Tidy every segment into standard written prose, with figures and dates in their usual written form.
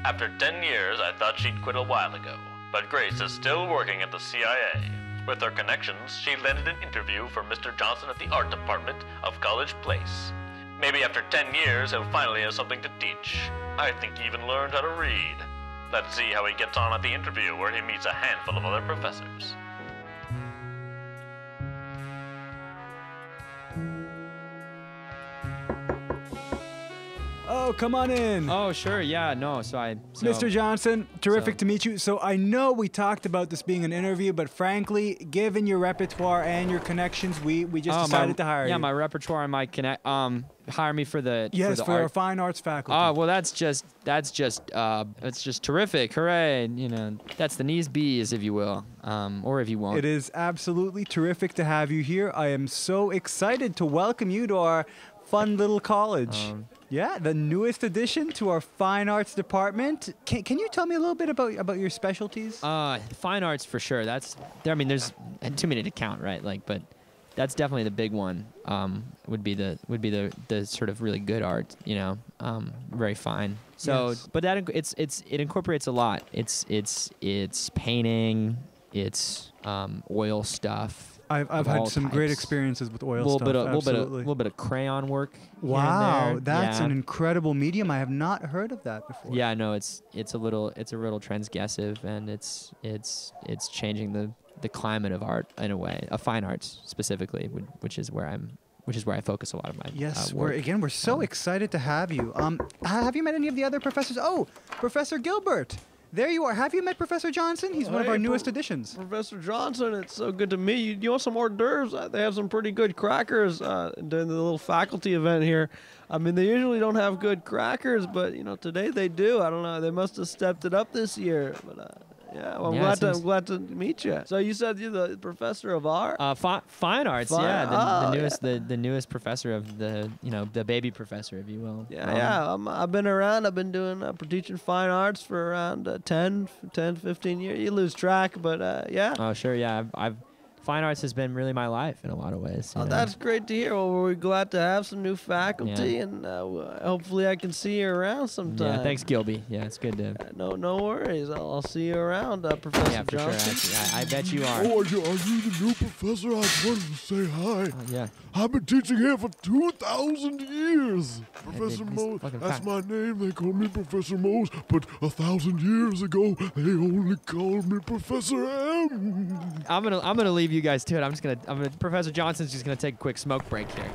After 10 years, I thought she'd quit a while ago. But Grace is still working at the CIA. With her connections, she landed an interview for Mr. Johnson at the art department of College Place. Maybe after 10 years, he'll finally have something to teach. I think he even learned how to read. Let's see how he gets on at the interview where he meets a handful of other professors. Oh, come on in. Oh, sure. Yeah, no. Mr. Johnson, terrific to meet you. So I know we talked about this being an interview, but frankly, given your repertoire and your connections, we just decided to hire you. Yeah, my repertoire and my connect. Hire me for the our fine arts faculty. Oh, well, that's just terrific. Hooray! You know, that's the knees bees, if you will, or if you won't. It is absolutely terrific to have you here. I am so excited to welcome you to our fun little college. Yeah, the newest addition to our fine arts department. Can you tell me a little bit about your specialties? Fine arts for sure. There's too many to count, right? But that's definitely the big one. Would be the sort of really good art, you know, very fine. So, yes. But it incorporates a lot. It's painting, it's oil stuff. I've had some great experiences with oil stuff. A little bit of crayon work. Wow, that's an incredible medium. I have not heard of that before. Yeah, no, it's a little transgressive, and it's changing the climate of art in a way, of fine arts specifically, which is where I focus a lot of my work. We're so excited to have you. Have you met any of the other professors? Oh, Professor Gilbert. There you are. Have you met Professor Johnson? He's one of our newest additions. Professor Johnson, it's so good to meet you. Do you want some hors d'oeuvres? They have some pretty good crackers during the little faculty event here. I mean, they usually don't have good crackers, but, you know, today they do. I don't know. They must have stepped it up this year. But, yeah, well, I'm glad to meet you. So you said you're the professor of art? Fine arts, the newest professor of the baby professor, if you will. Yeah, I've been around. I've been doing teaching fine arts for around 10, 15 years. You lose track, but yeah. Oh, sure, yeah. Fine arts has been really my life in a lot of ways. Oh, that's great to hear. Well, we're glad to have some new faculty, and hopefully I can see you around sometime. Yeah, thanks, Gilby. Yeah, it's good to... No worries. I'll see you around, Professor Johnson. Yeah, for sure. I bet you are. Oh, are you the new professor? I just wanted to say hi. Yeah. I've been teaching here for 2,000 years. Professor Mose, that's my name. They call me Professor Mose, but 1,000 years ago, they only called me Professor M. I'm gonna leave you guys to it. Professor Johnson's just gonna take a quick smoke break here.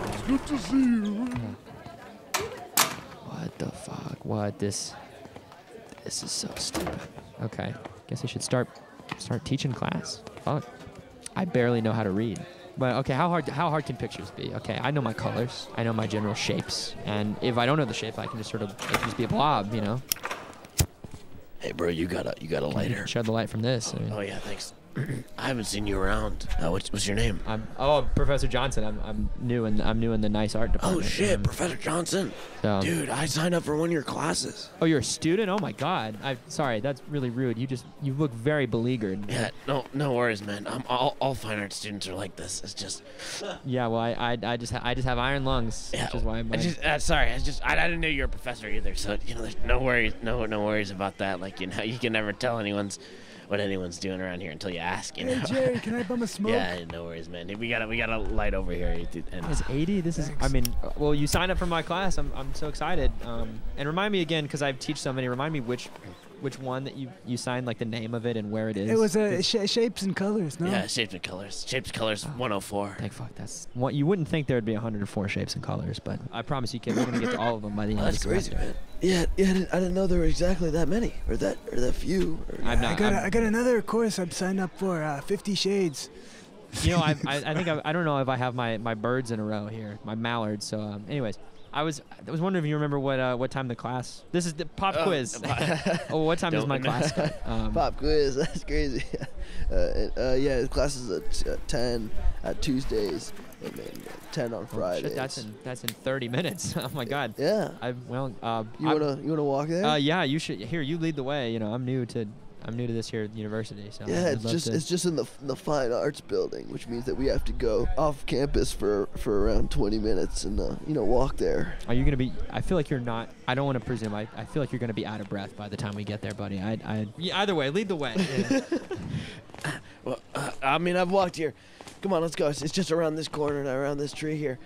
It's good to see you. What the fuck? What this is so stupid. Okay, guess I should start teaching class. Fuck, I barely know how to read. But okay, how hard can pictures be? Okay, I know my colors, I know my general shapes, and if I don't know the shape, I can just it can just be a blob, you know. Hey, bro, you got a lighter? Shed the light from this. Oh yeah, thanks. I haven't seen you around. What's your name? Professor Johnson. I'm new in the nice art department. Oh shit, Professor Johnson. So, dude, I signed up for one of your classes. Oh, you're a student? Oh my God. Sorry, that's really rude. You look very beleaguered. Yeah, no worries, man. All fine art students are like this. It's just. Yeah, well, I just have iron lungs. Yeah, which is why sorry. I didn't know you were a professor either. So there's no worries about that. Like you can never tell what anyone's doing around here until you ask, you know. Hey, Jerry, can I bum a smoke? Yeah, no worries, man. We got a light over here. It's 80. This is. I mean, well, you signed up for my class. I'm so excited. And remind me again, because I teach so many. Remind me which one that you signed, like the name of it and where it is. It was Shapes and Colors. No. Yeah, Shapes and Colors. Shapes and Colors 104. Thank fuck. That's what you wouldn't think there would be 104 shapes and colors, but I promise you, kid, we're gonna get to all of them by the end of the semester. That's crazy, man. Yeah. I didn't know there were exactly that many, or that few. I got another course I'm signed up for. 50 Shades. You know, I think I don't know if I have my birds in a row here, my mallards. So, anyways. I was wondering if you remember what time the class. This is the pop quiz. What time does my class start? Pop quiz. That's crazy. Yeah, the class is at 10 at Tuesdays, and then 10 on Fridays. Shit, that's in 30 minutes. Oh my God. Yeah. You wanna walk there? Yeah, you should. Here, you lead the way. You know, I'm new to new to this here at the university. So Yeah, I'd love to- it's just in the fine arts building, which means that we have to go off campus for around 20 minutes and walk there. Are you gonna be? I feel like you're not. I don't want to presume. I feel like you're gonna be out of breath by the time we get there, buddy. Yeah, either way, lead the way. Well, I mean, I've walked here. Come on, let's go. It's just around this corner and around this tree here.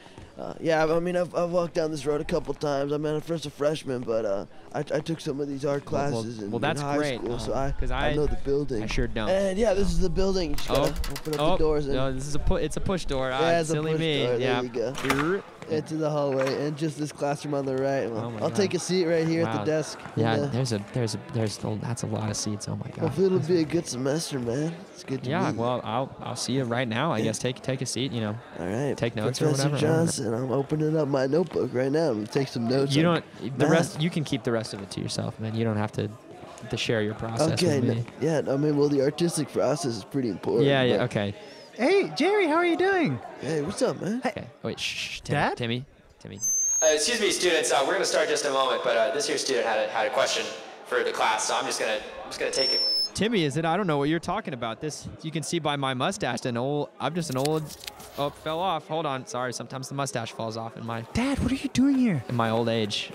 Yeah, I mean, I've walked down this road a couple times. I'm at first a freshman, but I took some of these art classes in that's high great, school, so I know the building. I sure don't. And yeah, this is the building. You just gotta open up the doors. And no, this is it's a push door. yeah, it's silly a push me. door. Yeah. There you go. Into the hallway and just this classroom on the right. Well, my I'll God. take a seat right here at Wow. the desk. Yeah, And, that's a lot of seats. Oh my God. Hopefully it'll be a good semester, man. It's good to Yeah, meet you. well, I'll see you right now. I guess take a seat. All right, take notes or Professor whatever. Johnson, I'm opening up my notebook right now. I'm gonna take some notes. You on don't. The math. rest. You can keep the rest of it to yourself, man. You don't have to share your process Okay, with me. yeah, I mean, well, the artistic process is pretty important. Yeah. but- Okay. Hey, Jerry, how are you doing? Hey, what's up, man? Okay. Wait. Shh. Dad? Timmy. Excuse me, students. We're going to start just in a moment, but this here student had a question for the class, so I'm just gonna take it. Timmy, is it? I don't know what you're talking about. This you can see by my mustache. I'm just an old. Oh, fell off. Hold on. Sorry. Sometimes the mustache falls off in my Dad, what are you doing here? old age.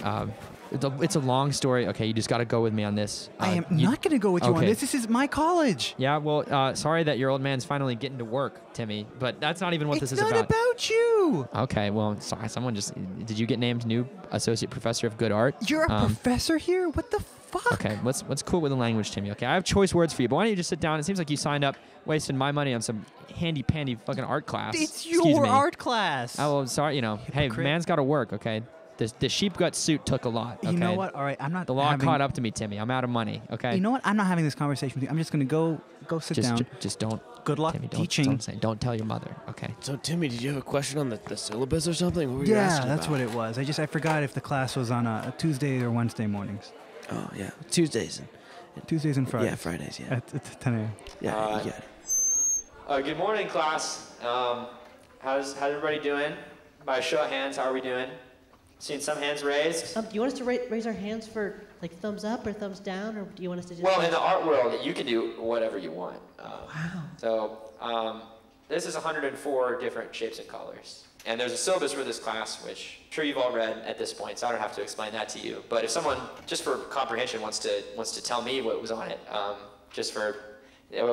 It's a long story. Okay, you just got to go with me on this. I am not going to go with you on okay. this. This is my college. Yeah, well, sorry that your old man's finally getting to work, Timmy, but that's not even what this is It's not about you. Okay, well, sorry, did you get named new associate professor of good art? You're a professor here? What the fuck? Okay, what's cool with the language, Timmy? Okay, I have choice words for you, but why don't you just sit down? It seems like you signed up wasting my money on some handy-pandy fucking art class. It's Excuse your me. art class. Oh, well, sorry, hey, Hypocrite. man's got to work, okay? The sheep gut suit took a lot, okay? You know what? All right, I'm not The law having, caught up to me, Timmy. I'm out of money, okay? You know what? I'm not having this conversation with you. I'm just going to go sit down. Just don't. Good luck Timmy, teaching. don't tell your mother, okay? So, Timmy, did you have a question on the syllabus or something? What were you Yeah, asking that's about? what it was. I forgot if the class was on a Tuesday or Wednesday mornings. Oh, yeah. Tuesdays. Tuesdays and Fridays. Yeah, Fridays, yeah. At 10 a.m. Yeah, you got it. Good morning, class. How's everybody doing? By a show of hands, how are we doing? Seen some hands raised? Do you want us to raise our hands for like thumbs up or thumbs down, or do you want us to just? Well, in the art world, you can do whatever you want. Wow. So, this is 104 different shapes and colors. And there's a syllabus for this class, which I'm sure you've all read at this point, so I don't have to explain that to you. But if someone, just for comprehension, wants to tell me what was on it, just for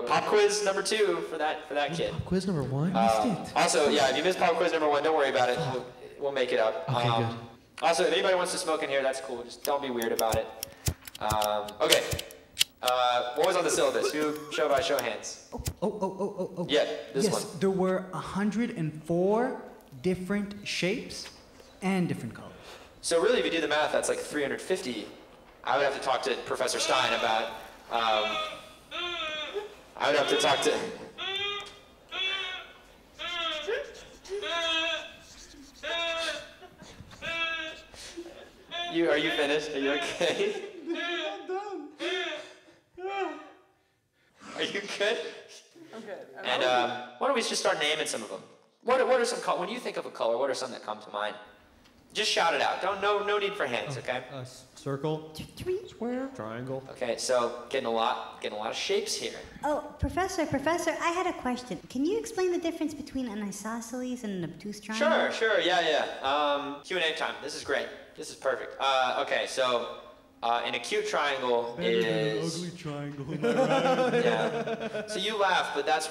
pop quiz number 2 for that kid. Quiz number 1. Also, yeah, if you missed pop quiz number 1, don't worry about it. We'll make it up. Okay, good. Also, if anybody wants to smoke in here, that's cool. Just don't be weird about it. Okay. What was on the syllabus? Who show by show of hands? Oh. Yeah, this yes, one. there were 104 different shapes and different colors. So really, if you do the math, that's like 350. I would have to talk to Professor Stein about. I would have to talk to. Are you finished? Are you okay? Are you good? I'm good. And why don't we just start naming some of them? What are some when you think of a color? What are some that come to mind? Just shout it out. No need for hands, okay? Circle, Square. triangle. Okay, so getting a lot of shapes here. Oh, Professor, I had a question. Can you explain the difference between an isosceles and an obtuse triangle? Sure, yeah. Q&A time. This is great. This is perfect. Okay, so an acute triangle is Ugly triangle. Am I right? yeah. So you laugh, but that's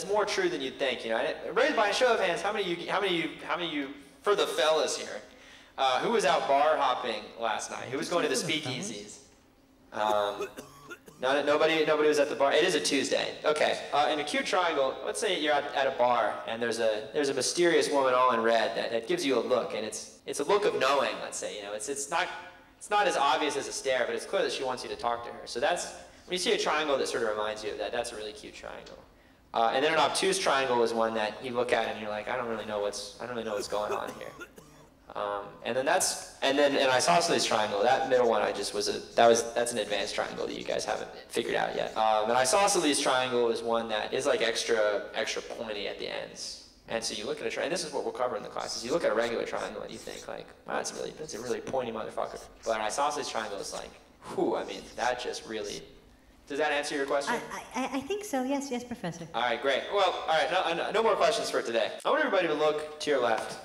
more true than you'd think. You know. Raised by a show of hands, how many you for the fellas here? Who was out bar hopping last night? Who was going to the speakeasies? Nobody was at the bar. It is a Tuesday. Okay. In a cute triangle, let's say you're at a bar and there's a mysterious woman all in red that gives you a look, and it's a look of knowing. Let's say, you know, it's not as obvious as a stare, but it's clear that she wants you to talk to her. So that's when you see a triangle that sort of reminds you of that. That's a really cute triangle. And then an obtuse triangle is one that you look at and you're like, I don't really know what's going on here. And then an isosceles triangle, that middle one that's an advanced triangle that you guys haven't figured out yet. An isosceles triangle is one that is like extra pointy at the ends. And so you look at a triangle, and this is what we'll cover in the classes. You look at a regular triangle and you think like, wow, that's a really pointy motherfucker. But an isosceles triangle is like, whew, I mean, that just really Does that answer your question? I think so. Yes, yes, Professor. All right, great. Well, all right, no more questions for today. I want everybody to look to your left,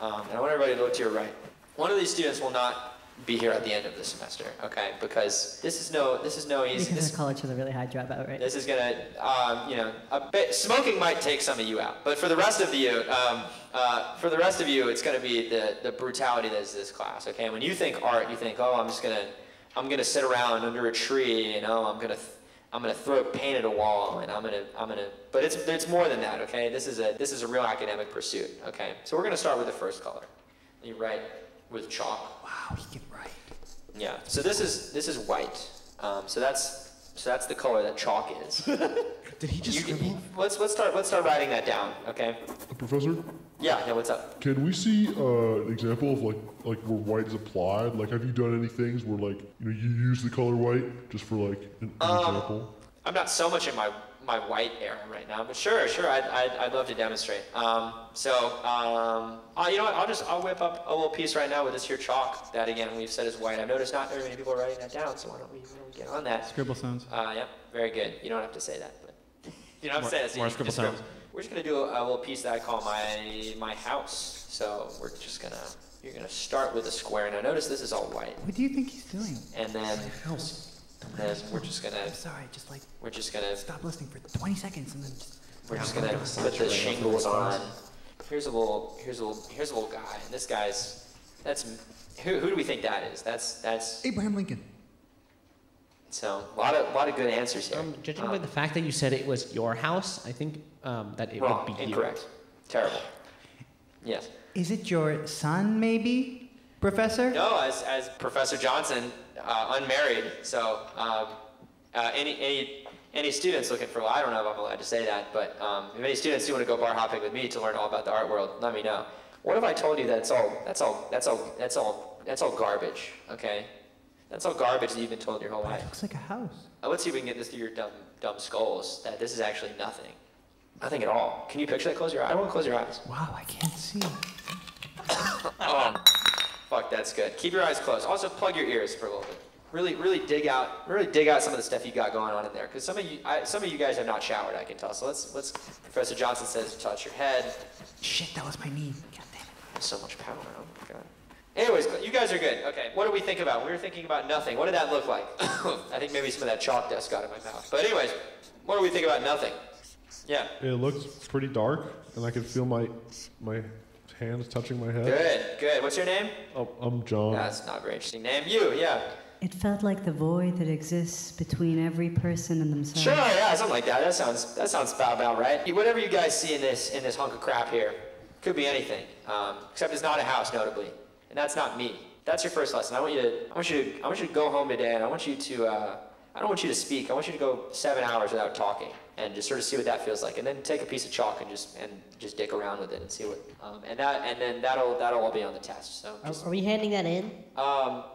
and I want everybody to look to your right. One of these students will not be here at the end of the semester, okay? Because this is no easy. Because our college has a really high dropout rate. This is gonna, smoking might take some of you out, but for the rest of you, it's gonna be the brutality that is this class, okay? When you think art, you think, oh, I'm gonna sit around under a tree, I'm gonna throw paint at a wall, and I'm gonna. But it's more than that, okay? This is a real academic pursuit, okay? So we're gonna start with the first color. You write with chalk. Wow, he can write. Yeah. So this is white. So that's the color that chalk is. Did he just scribble? Let's start writing that down, okay? Professor? Yeah. What's up? Can we see an example of like where white is applied? Like, have you done any things where you use the color white just for an example? I'm not so much in my white era right now, but sure, I'd love to demonstrate. You know what? I'll whip up a little piece right now with this here chalk that again we've said is white. I've noticed not very many people are writing that down, so why don't we get on that? Scribble sounds. Yep, very good. You don't have to say that, but you don't have to say that. More scribble sounds. We're just gonna do a little piece that I call my house. So you're gonna start with a square. Now notice this is all white. What do you think he's doing? And then. House. And then we're just gonna. I'm sorry, we're just gonna stop listening for 20 seconds and then we're just gonna put the shingles on. Here's a little guy. And this guy's who do we think that is? That's Abraham Lincoln. So a lot of good answers here. Judging by the fact that you said it was your house, I think that it would be incorrect. Terrible. Yes. Is it your son, maybe, Professor? No, as Professor Johnson, unmarried. So any students looking for, I don't know if I'm allowed to say that, but if any students do want to go bar hopping with me to learn all about the art world, let me know. What if I told you that that's all garbage, okay? That's all garbage that you've been told your whole life. It looks like a house. Let's see if we can get this through your dumb skulls, that this is actually nothing. Nothing at all. Can you picture that? Close your eyes. I want to close your eyes. Wow, I can't see. Oh, fuck, that's good. Keep your eyes closed. Also, plug your ears for a little bit. Really dig out some of the stuff you got going on in there. Because some of you guys have not showered, I can tell. So let's. Professor Johnson says, touch your head. Shit, that was my knee. God damn it. There's so much power. Oh my god. Anyways, you guys are good. Okay, what do we think about? We were thinking about nothing. What did that look like? I think maybe some of that chalk dust got in my mouth. But anyways, what do we think about nothing? Yeah. It looks pretty dark, and I can feel my hands touching my head. Good. What's your name? Oh, I'm John. That's not a very interesting name. You, yeah. It felt like the void that exists between every person and themselves. Sure, yeah, something like that. That sounds about right. Whatever you guys see in this hunk of crap here, could be anything. Except it's not a house, notably, and that's not me. That's your first lesson. I want you to go home today, and I want you to. I don't want you to speak. I want you to go 7 hours without talking, and just sort of see what that feels like, and then take a piece of chalk and just dick around with it and see what. And then that'll all be on the test. So. Are we handing that in?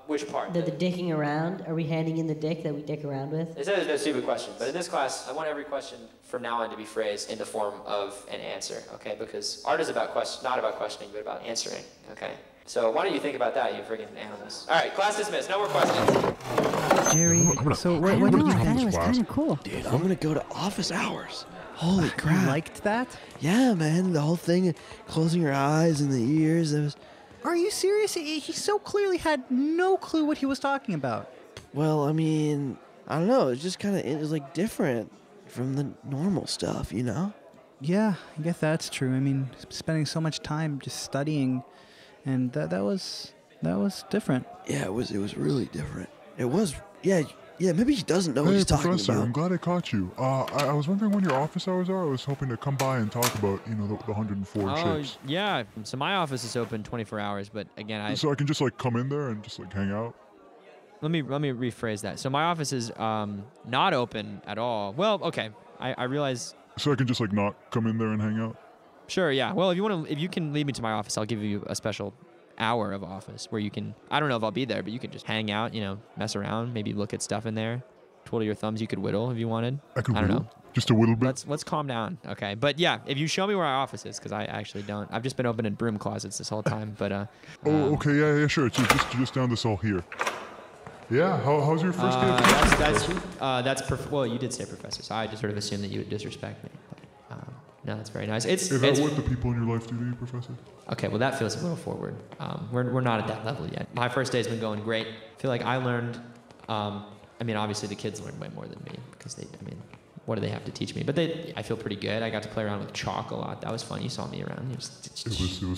Which part? The dicking around. Are we handing in the dick that we dick around with? It says no stupid question, but in this class, I want every question from now on to be phrased in the form of an answer. Okay, because art is about not about questioning, but about answering. Okay. So why don't you think about that, you friggin' animals? All right, class dismissed. No more questions. Jerry, so what do you think? That was kind of cool. Dude, I'm gonna go to office hours. Holy crap. You liked that? Yeah, man, the whole thing, closing your eyes and the ears, it was... Are you serious? He so clearly had no clue what he was talking about. Well, I mean, I don't know, it's just it was like different from the normal stuff, you know? Yeah, I guess that's true. I mean, spending so much time just studying, and that was different. Yeah, it was really different. It was, yeah, maybe he doesn't know what he's talking Professor, about. I'm glad I caught you. I was wondering when your office hours are. I was hoping to come by and talk about, the 104 chips. Yeah. So my office is open 24 hours, but again, So I can just come in there and just hang out? Let me rephrase that. So my office is not open at all. Well, okay. I realize. So I can just not come in there and hang out? Sure, yeah. Well, if you can lead me to my office, I'll give you a special hour of office where you can, I don't know if I'll be there, but you can just hang out, mess around, maybe look at stuff in there, twiddle your thumbs. You could whittle if you wanted. I don't know. Just a whittle bit? Let's calm down, okay? But yeah, if you show me where our office is, because I actually don't. I've just been opening broom closets this whole time, but... okay, yeah, sure. It's just down this hall here. Yeah, how's your first day? Well, you did say professor, so I just sort of assumed that you would disrespect me. But, no, that's very nice. Is that what the people in your life do to you, Professor? Okay, well that feels a little forward. We're not at that level yet. My first day's been going great. I feel like I learned. I mean, obviously the kids learned way more than me because what do they have to teach me? But I feel pretty good. I got to play around with chalk a lot. That was fun. You saw me around. It was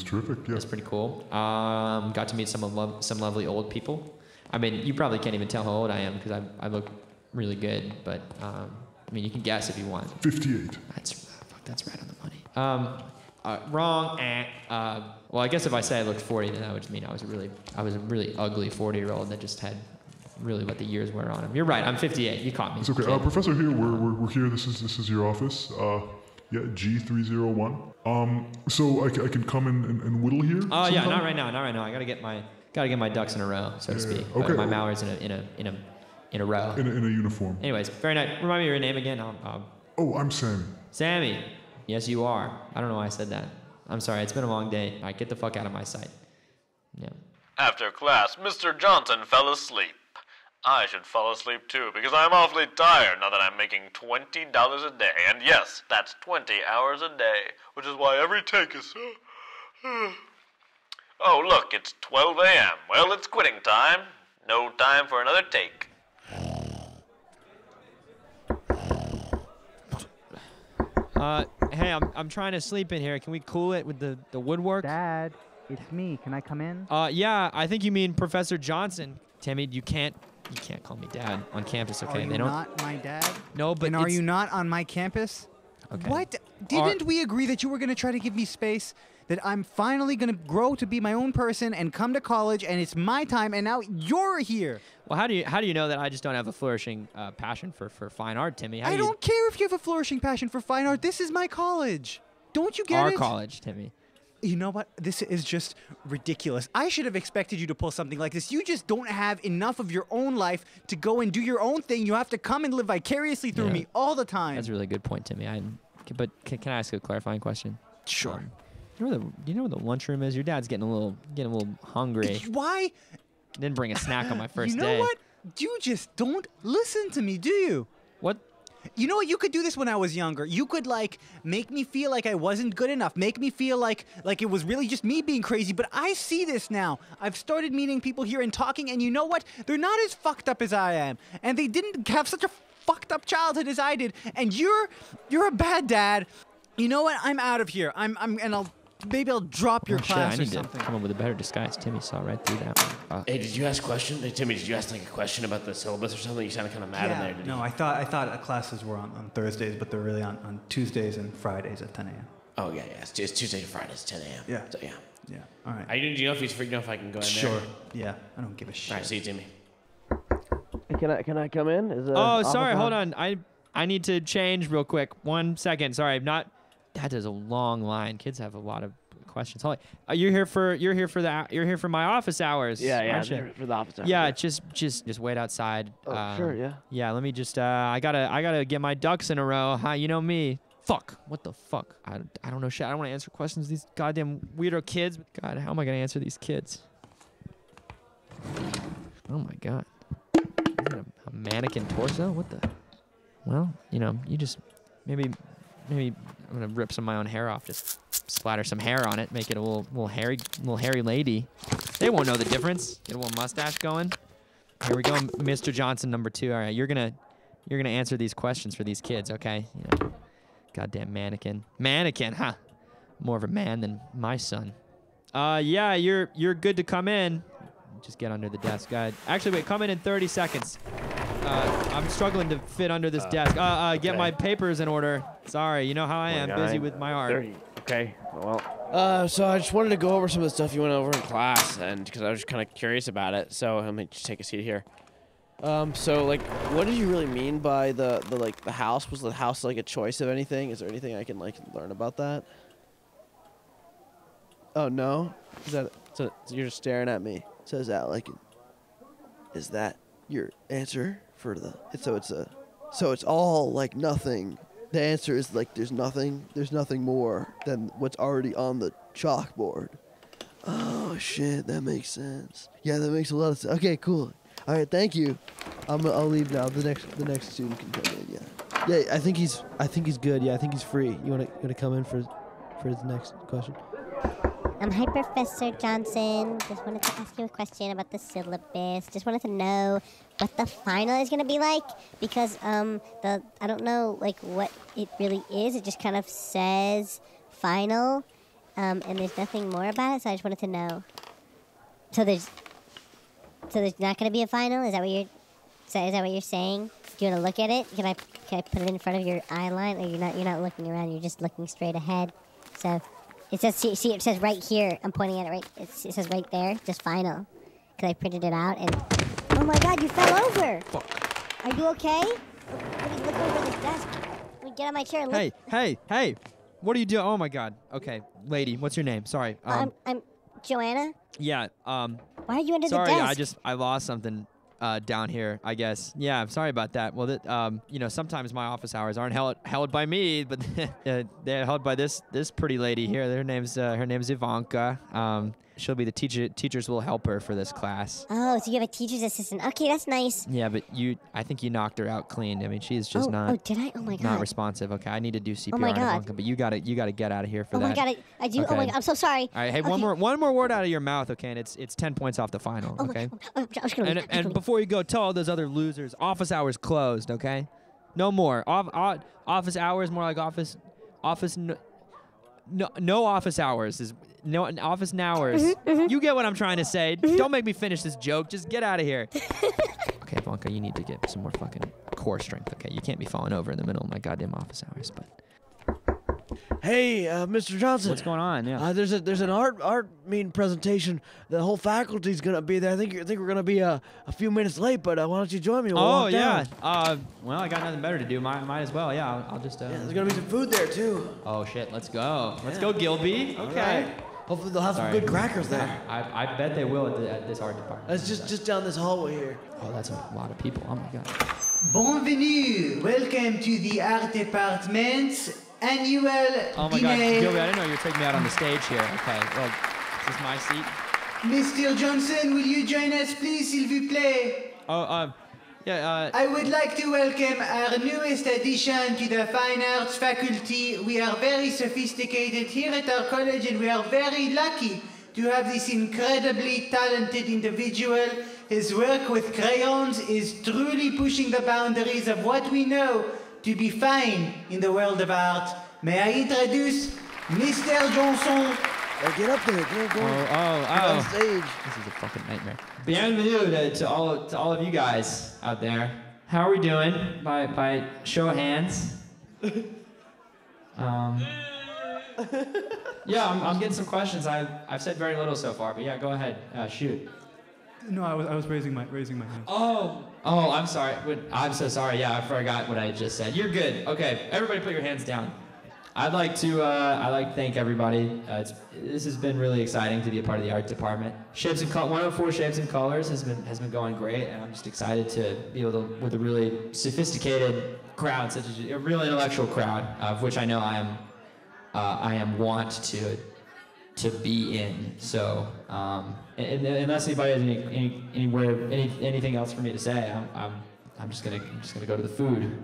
terrific. Yeah. It was pretty cool. Got to meet some lovely old people. I mean, you probably can't even tell how old I am because I look really good. But I mean, you can guess if you want. 58. That's right on the money. Wrong. Well, I guess if I say I looked 40, then that would mean I was a really ugly 40-year-old that just had really let the years wear on him. You're right. I'm 58. You caught me. It's okay. Professor, here we're here. This is your office. Yeah, G301. So I can come and whittle here. Oh yeah, not right now. I gotta get my ducks in a row, so to speak. Okay. My mallards in a row. In a uniform. Anyways, very nice. Remind me of your name again. Oh, I'm Sammy. Sammy. Yes, you are. I don't know why I said that. I'm sorry. It's been a long day. All right, get the fuck out of my sight. Yeah. After class, Mr. Johnson fell asleep. I should fall asleep too, because I'm awfully tired now that I'm making $20 a day. And yes, that's 20 hours a day, which is why every take is so... Oh, look, it's 12 a.m. Well, it's quitting time. No time for another take. Hey, I'm trying to sleep in here. Can we cool it with the woodwork? Dad, it's me. Can I come in? Yeah, I think you mean Professor Johnson. Timmy, you can't call me Dad on campus, okay? Are you not my dad? No, but and are you not on my campus? Okay. What? Didn't we agree that you were going to try to give me space? That I'm finally going to grow to be my own person and come to college, and it's my time, and now you're here. Well, how do you know that I just don't have a flourishing passion for fine art, Timmy? I don't care if you have a flourishing passion for fine art. This is my college. Don't you get it? Our college, Timmy. You know what? This is just ridiculous. I should have expected you to pull something like this. You just don't have enough of your own life to go and do your own thing. You have to come and live vicariously through me all the time. That's a really good point, Timmy. But can I ask a clarifying question? Sure. Do you know where the lunchroom is? Your dad's getting a little hungry. Why? Didn't bring a snack on my first day. You know what? You just don't listen to me, do you? What? You know what? You could do this when I was younger. You could, like, make me feel like I wasn't good enough. Make me feel like it was really just me being crazy. But I see this now. I've started meeting people here and talking, and you know what? They're not as fucked up as I am. And they didn't have such a fucked up childhood as I did. And you're a bad dad. You know what? I'm out of here. Maybe I'll drop your class or something. I need to come up with a better disguise. Timmy saw right through that one. Hey, did you ask a question? Hey, Timmy, did you ask like a question about the syllabus or something? You sounded kind of mad in there, didn't you? No, I thought classes were on Thursdays, but they're really on Tuesdays and Fridays at 10 a.m. Oh, yeah. It's Tuesday to Fridays, 10 a.m. Yeah. So, yeah. Yeah, all right. Do you know if I can go in there? Sure. Yeah, I don't give a shit. All right, see you, Timmy. Can I come in? Sorry, hold on. I need to change real quick. 1 second. Sorry, That is a long line. Kids have a lot of questions. Hold on. You're here for my office hours. Yeah, for the office hours. Yeah, just wait outside. Oh, sure, yeah. Yeah, let me just I gotta get my ducks in a row. Huh? You know me. Fuck. What the fuck? I don't know shit. I don't want to answer questions. These goddamn weirdo kids. God, how am I gonna answer these kids? Oh my god. Is that a mannequin torso? What the? Well, you just maybe I'm gonna rip some of my own hair off. Just splatter some hair on it. Make it a little hairy lady. They won't know the difference. Get a little mustache going. Here we go, Mr. Johnson, number 2. All right, you're gonna answer these questions for these kids, okay? Goddamn mannequin, huh? More of a man than my son. Yeah, you're good to come in. Just get under the desk, guy. Actually, wait, come in 30 seconds. I'm struggling to fit under this desk. Get my papers in order. Sorry, you know how I am, busy with my art. 30. Okay, well. So I just wanted to go over some of the stuff you went over in class, and because I was just kind of curious about it. So let me just take a seat here. So like, what did you really mean by the house? Was the house like a choice of anything? Is there anything I can like learn about that? Oh no, so you're just staring at me? Says Alec. Is that your answer for the? So it's all like nothing. The answer is like there's nothing more than what's already on the chalkboard. Oh shit, that makes sense. Yeah, that makes a lot of sense. Okay, cool. All right, thank you. I'll leave now. The next student can come in. Yeah. I think he's good. Yeah, I think he's free. You wanna come in for the next question? Hi, Professor Johnson. Just wanted to ask you a question about the syllabus. Just wanted to know what the final is going to be like, because I don't know like what it really is. It just kind of says final, and there's nothing more about it. So I just wanted to know. So there's not going to be a final. Is that what you're saying? Do you want to look at it? Can I put it in front of your eye line, or you're not looking around? You're just looking straight ahead. So. It says, see, it says right here. I'm pointing at it right. It says right there, just final. Because I printed it out and. Oh my God, you fell over. Fuck. Are you okay? Let me look over this desk. Let me get on my chair and look. Hey. What are you doing? Oh my God. Okay, lady, what's your name? Sorry. I'm Joanna. Yeah. Why are you under the desk? Sorry, I lost something down here, I guess. Yeah, I'm sorry about that. Well, sometimes my office hours aren't held by me, but they're held by this pretty lady here. Her name's Ivanka. She'll be the teachers will help her for this class. Oh, so you have a teacher's assistant. Okay, that's nice. Yeah, but I think you knocked her out clean. I mean, she's just not. Oh, did I? Oh my God. Not responsive. Okay, I need to do CPR on Ivanka, but you gotta get out of here for that. Oh my God, I do. Okay. Oh my God, I'm so sorry. All right, hey, okay. one more word out of your mouth, okay? And it's 10 points off the final, okay? And before you go, tell all those other losers, office hours closed, okay? No more. Office hours, more like office. No office hours is no office hours. You get what I'm trying to say. Don't make me finish this joke. Just get out of here. Okay, Ivanka, you need to get some more fucking core strength. Okay, you can't be falling over in the middle of my goddamn office hours. But hey, Mr. Johnson. What's going on? Yeah. There's an art meeting presentation. The whole faculty's gonna be there. I think we're gonna be a few minutes late, but why don't you join me? We'll walk down. Well, I got nothing better to do. Might as well. Yeah, I'll just. Yeah, there's gonna be some food there too. Oh shit, let's go. Let's go, Gilby. Okay. Right. Hopefully they'll have some good crackers there. I bet they will at this art department. It's just down this hallway here. Oh, that's a lot of people. Oh my God. Bienvenue. Welcome to the art department's annual Oh my God, Gilbert, I didn't know you were taking me out on the stage here. Okay, well, is this my seat? Mr. Johnson, will you join us, please, s'il vous plaît? I would like to welcome our newest addition to the Fine Arts faculty. We are very sophisticated here at our college, and we are very lucky to have this incredibly talented individual. His work with crayons is truly pushing the boundaries of what we know to be fine in the world of art. May I introduce Mr. Johnson? Get up there. Go on stage. This is a fucking nightmare. Bienvenue to all of you guys out there. How are we doing? By show of hands. Yeah, I'm getting some questions. I've said very little so far, but yeah, go ahead. Shoot. No, I was raising my hand. Oh, I'm sorry. I'm so sorry. Yeah, I forgot what I just said. You're good. Okay, everybody, put your hands down. I'd like to thank everybody. This has been really exciting to be a part of the art department. 104 Shapes and Colors has been going great, and I'm just excited to be able to, with a really sophisticated crowd, such as a real intellectual crowd, of which I know I am wont to be in. So, unless anybody has anything else for me to say, I'm just gonna go to the food.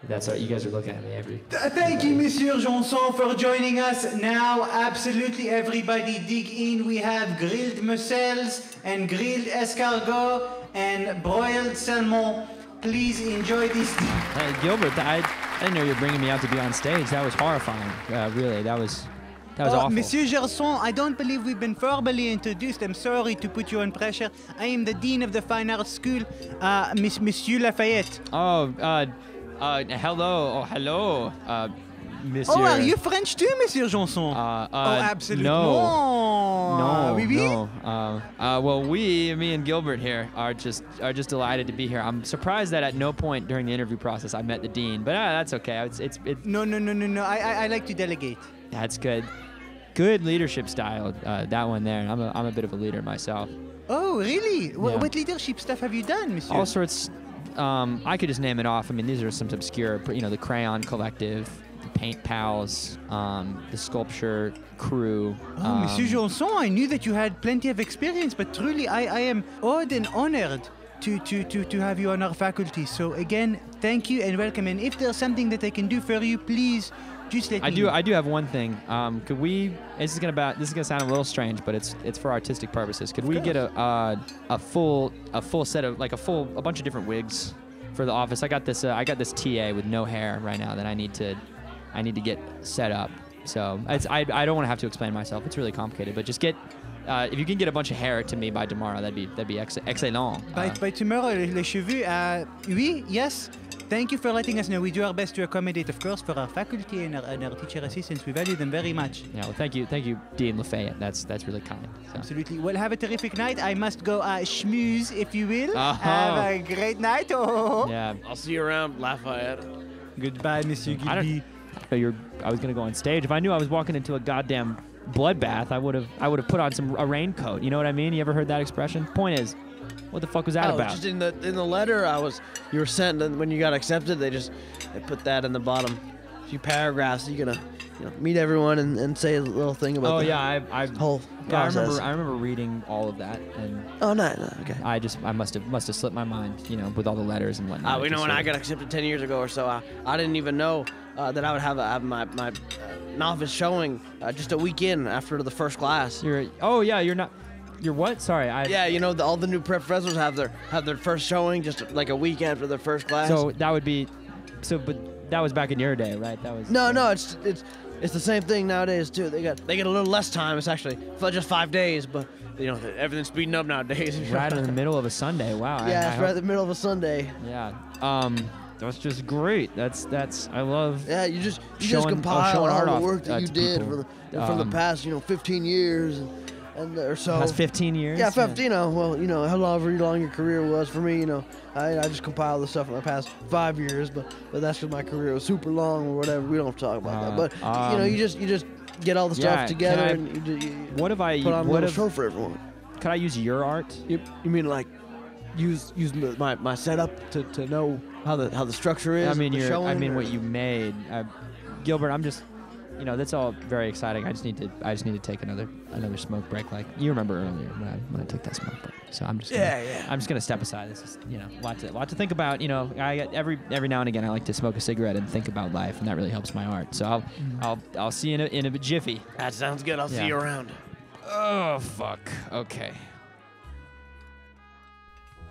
That's what you guys are looking at me every. Thank you, Monsieur Johnson, for joining us. Now, absolutely everybody dig in. We have grilled mussels and grilled escargot and broiled salmon. Please enjoy this. Gilbert, I didn't know you were bringing me out to be on stage. That was horrifying. Really, that was awful. Monsieur Gerson, I don't believe we've been verbally introduced. I'm sorry to put you on pressure. I am the dean of the Fine Arts School, Monsieur Lafayette. Hello, Monsieur. Oh, are you French too, Monsieur Johnson? Absolutely. No. Oui, oui? No. Well, me and Gilbert here are just delighted to be here. I'm surprised that at no point during the interview process I met the dean, but that's okay. It's No. I like to delegate. That's good. Good leadership style. That one there. I'm a bit of a leader myself. Oh, really? Yeah. What leadership stuff have you done, Monsieur? All sorts. I could just name it off. I mean, these are some obscure, the Crayon Collective, the Paint Pals, the Sculpture Crew. Monsieur Johnson, I knew that you had plenty of experience, but truly I am awed and honored to have you on our faculty. So again, thank you and welcome. And if there's something that I can do for you, please just let me know. I do have one thing. Could we? This is gonna sound a little strange, but it's for artistic purposes. Could we get a full set of a bunch of different wigs for the office? I got this TA with no hair right now that I need to get set up. So I don't want to have to explain myself. It's really complicated, but just get. If you can get a bunch of hair to me by tomorrow, that'd be excellent. By tomorrow, les cheveux. Oui, yes. Thank you for letting us know. We do our best to accommodate, of course, for our faculty and our teacher assistants. We value them very much. Yeah, well, thank you, Dean Lafayette. That's really kind. So. Absolutely. Well, have a terrific night. I must go schmooze, if you will. Have a great night. Yeah. I'll see you around, Lafayette. Goodbye, Monsieur Gilbert. I was gonna go on stage. If I knew I was walking into a goddamn bloodbath, I would have put on a raincoat. You know what I mean? You ever heard that expression? Point is, what the fuck was that about? Just in the letter you were sent, and when you got accepted, they put that in the bottom few paragraphs. You're gonna meet everyone and say a little thing about I whole process. I remember reading all of that, and okay. I must have slipped my mind, with all the letters and whatnot. When I got accepted 10 years ago or so, I didn't even know that I would have my novice showing just a week in after the first class. You're not. You're what? Sorry, all the new professors have their first showing just like a week after their first class. So that would be, but that was back in your day, right? That was. No, it's the same thing nowadays too. They get a little less time. It's actually just 5 days, but everything's speeding up nowadays. Right in the middle of a Sunday. Wow. Yeah, it's right in the middle of a Sunday. Yeah. That's just great. That's I love. Yeah, you just compile all the work that you did from the past 15 years. And or so. Past 15 years? Yeah, 15. However long your career was for me, I just compiled the stuff in the past 5 years, but that's because my career was super long or whatever. We don't have to talk about that. But you just get all the stuff together and you put on a show for everyone. Could I use your art? You mean like use my setup to know how the structure is? I mean what you made, Gilbert. I'm just. That's all very exciting. I just need to take another smoke break. Like you remember earlier when I took that smoke break. So I'm just gonna step aside. This is lot to think about. I every now and again I like to smoke a cigarette and think about life, and that really helps my art. So I'll see you in a jiffy. That sounds good. I'll see you around. Oh fuck. Okay.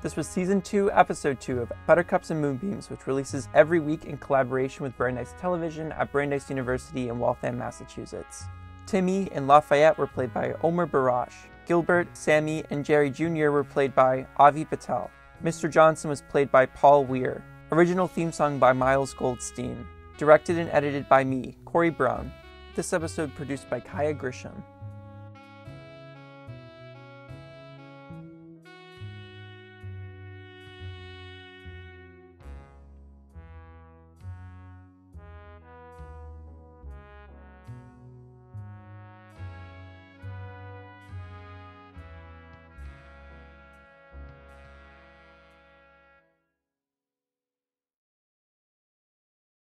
This was Season 2, Episode 2 of Buttercups and Moonbeams, which releases every week in collaboration with Brandeis Television at Brandeis University in Waltham, Massachusetts. Timmy and Lafayette were played by Omer Barash. Gilbert, Sammy, and Jerry Jr. were played by Avi Patel. Mr. Johnson was played by Paul Weir. Original theme song by Miles Goldstein. Directed and edited by me, Corey Brown. This episode produced by Kaija Grisham.